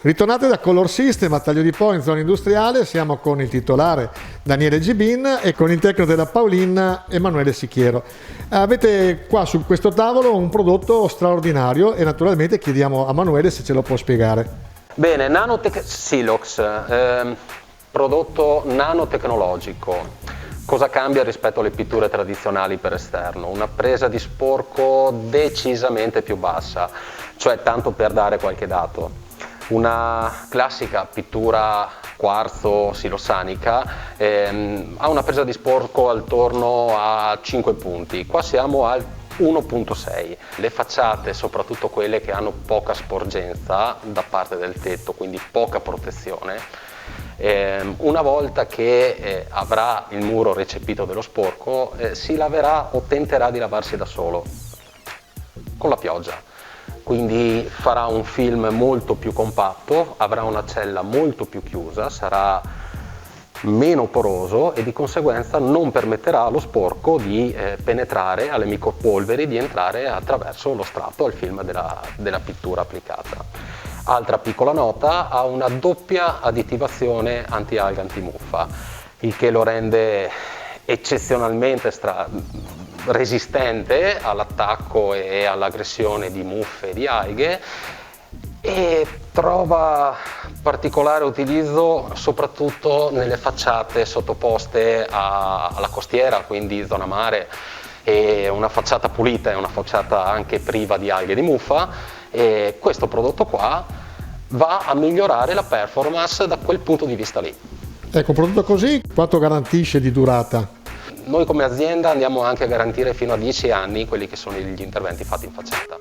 Ritornate da Color System a Taglio di Po in zona industriale, siamo con il titolare Daniele Gibin e con il tecnico della Paulin Emanuele Sichiero. Avete qua su questo tavolo un prodotto straordinario e naturalmente chiediamo a Emanuele se ce lo può spiegare. Bene, Nanotech Silox, prodotto nanotecnologico. Cosa cambia rispetto alle pitture tradizionali per esterno? Una presa di sporco decisamente più bassa, cioè tanto per dare qualche dato. Una classica pittura quarzo silosanica ha una presa di sporco attorno a 5 punti, qua siamo al 1.6. Le facciate, soprattutto quelle che hanno poca sporgenza da parte del tetto, quindi poca protezione, una volta che avrà il muro recepito dello sporco, si laverà o tenterà di lavarsi da solo con la pioggia. Quindi farà un film molto più compatto, avrà una cella molto più chiusa, sarà meno poroso e di conseguenza non permetterà allo sporco di penetrare, alle micropolveri di entrare attraverso lo strato al film della pittura applicata. Altra piccola nota, ha una doppia additivazione anti-alga antimuffa, il che lo rende eccezionalmente resistente all'attacco e all'aggressione di muffe e di alghe, e trova particolare utilizzo soprattutto nelle facciate sottoposte alla costiera, quindi zona mare. È una facciata pulita, è una facciata anche priva di alghe e di muffa, e questo prodotto qua va a migliorare la performance da quel punto di vista lì. Ecco, un prodotto così quanto garantisce di durata? Noi come azienda andiamo anche a garantire fino a 10 anni quelli che sono gli interventi fatti in facciata.